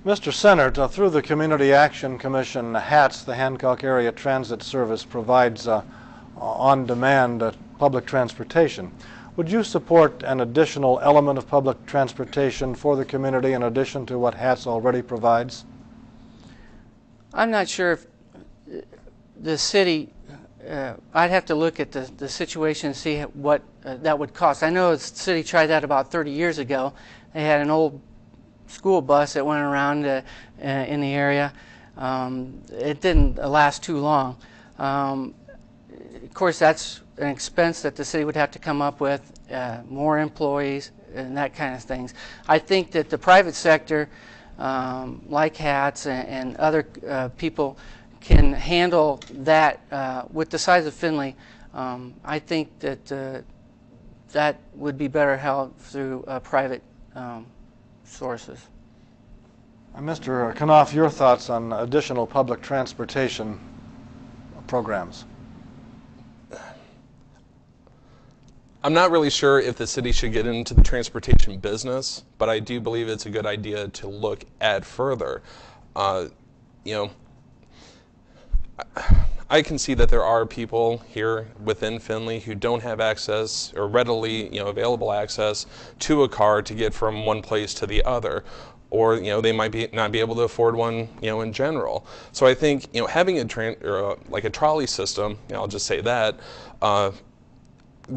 Mr. Sehnert, through the Community Action Commission, HATS, the Hancock Area Transit Service, provides on-demand public transportation. Would you support an additional element of public transportation for the community in addition to what HATS already provides? I'm not sure if the city, I'd have to look at the situation and see what that would cost. I know the city tried that about 30 years ago. They had an old school bus that went around in the area. It didn't last too long. Of course, that's an expense that the city would have to come up with, more employees and that kind of things. I think that the private sector, like HATS and other people, can handle that with the size of Findlay. I think that that would be better held through private sources. Mr. Knopf, your thoughts on additional public transportation programs? I'm not really sure if the city should get into the transportation business, but I do believe it's a good idea to look at further. You know, I can see that there are people here within Findlay who don't have access or readily, available access to a car to get from one place to the other, or they might not be able to afford one, in general. So I think having like a trolley system, I'll just say that,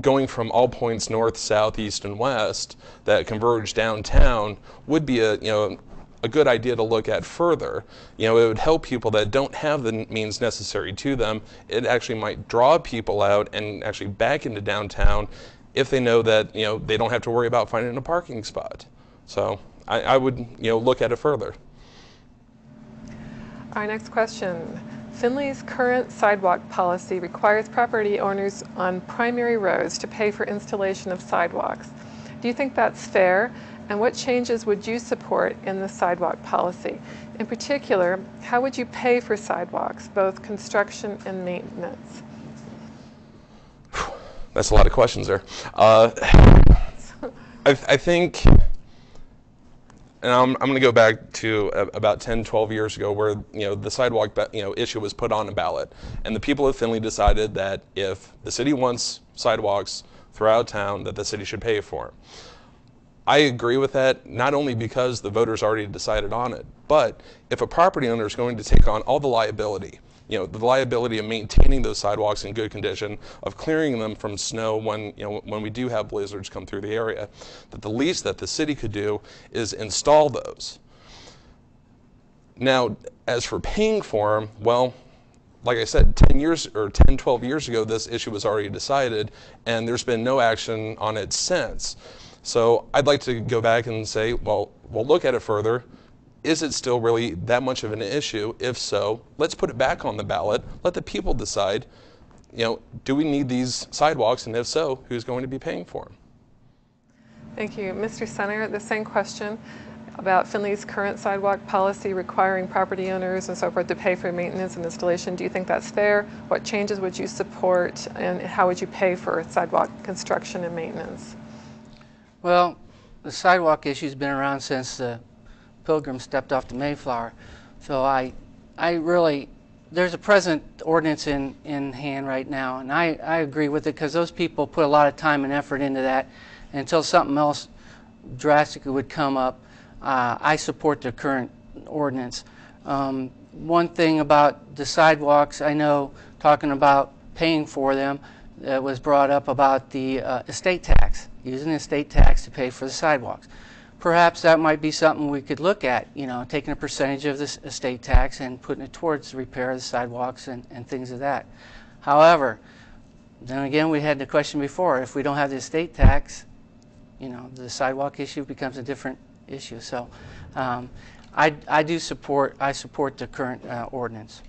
going from all points north, south, east, and west that converge downtown would be a good idea to look at further. It would help people that don't have the means necessary to them. It actually might draw people out and actually back into downtown if they know that they don't have to worry about finding a parking spot. So I would look at it further. Our next question. Findlay's current sidewalk policy requires property owners on primary roads to pay for installation of sidewalks. Do you think that's fair? And what changes would you support in the sidewalk policy? In particular, how would you pay for sidewalks, both construction and maintenance? That's a lot of questions there. I think, and I'm going to go back to about 10, 12 years ago where the sidewalk issue was put on a ballot. And the people of Findlay decided that if the city wants sidewalks throughout town, that the city should pay for them. I agree with that, not only because the voters already decided on it, but if a property owner is going to take on all the liability, the liability of maintaining those sidewalks in good condition, of clearing them from snow when we do have blizzards come through the area, that the least that the city could do is install those. Now, as for paying for them, well, like I said, 10, 12 years ago, this issue was already decided, and there's been no action on it since. So I'd like to go back and say, well, we'll look at it further. Is it still really that much of an issue? If so, let's put it back on the ballot. Let the people decide, do we need these sidewalks? And if so, who's going to be paying for them? Thank you. Mr. Senator, the same question about Findlay's current sidewalk policy requiring property owners and so forth to pay for maintenance and installation. Do you think that's fair? What changes would you support, and how would you pay for sidewalk construction and maintenance? Well, the sidewalk issue's been around since the Pilgrims stepped off the Mayflower. So I really, there's a present ordinance in hand right now, and I agree with it because those people put a lot of time and effort into that. And until something else drastically would come up, I support the current ordinance. One thing about the sidewalks, I know talking about paying for them, was brought up about the estate tax, using the estate tax to pay for the sidewalks. Perhaps that might be something we could look at, taking a percentage of this estate tax and putting it towards the repair of the sidewalks and things of that. However, then again, we had the question before, if we don't have the estate tax, the sidewalk issue becomes a different issue. So I support the current ordinance.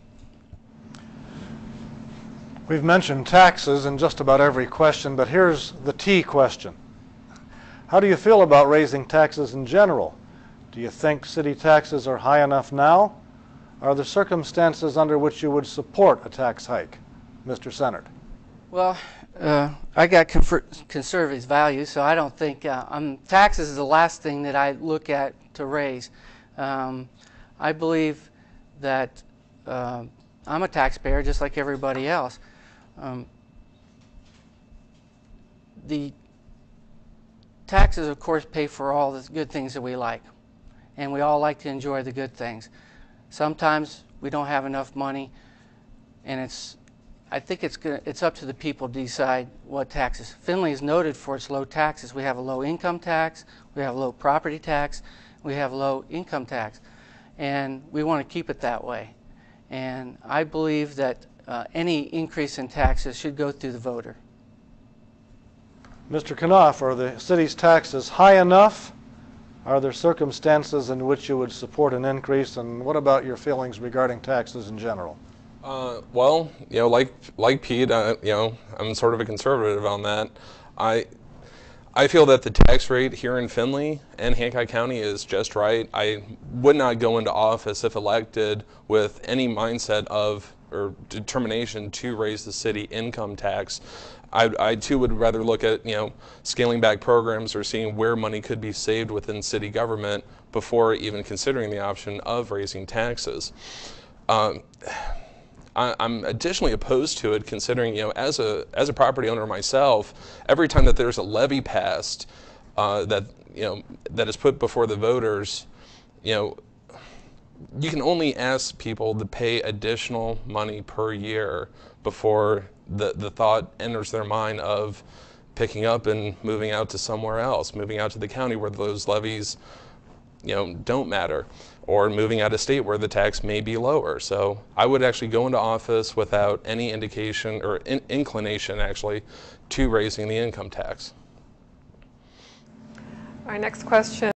We've mentioned taxes in just about every question, but here's the T question. How do you feel about raising taxes in general? Do you think city taxes are high enough now? Are there circumstances under which you would support a tax hike? Mr. Sehnert. Well, I got conservative values, so I don't think taxes is the last thing that I look at to raise. I believe that I'm a taxpayer just like everybody else. The taxes, of course, pay for all the good things that we like, and we all like to enjoy the good things. Sometimes we don't have enough money, and I think it's up to the people to decide what taxes. Findlay is noted for its low taxes. We have a low income tax, we have a low property tax, we have low income tax, and we want to keep it that way. And I believe that any increase in taxes should go through the voter. Mr. Knopf, are the city's taxes high enough? Are there circumstances in which you would support an increase? And what about your feelings regarding taxes in general? Well, like Pete, I'm sort of a conservative on that. I feel that the tax rate here in Findlay and Hancock County is just right. I would not go into office if elected with any mindset of or determination to raise the city income tax. I too would rather look at scaling back programs or seeing where money could be saved within city government before even considering the option of raising taxes. I'm additionally opposed to it, considering as a property owner myself, every time that there's a levy passed that is put before the voters, you can only ask people to pay additional money per year before the thought enters their mind of picking up and moving out to somewhere else, moving out to the county where those levies don't matter, or moving out of state where the tax may be lower. So I would actually go into office without any indication or inclination actually to raising the income tax. Our next question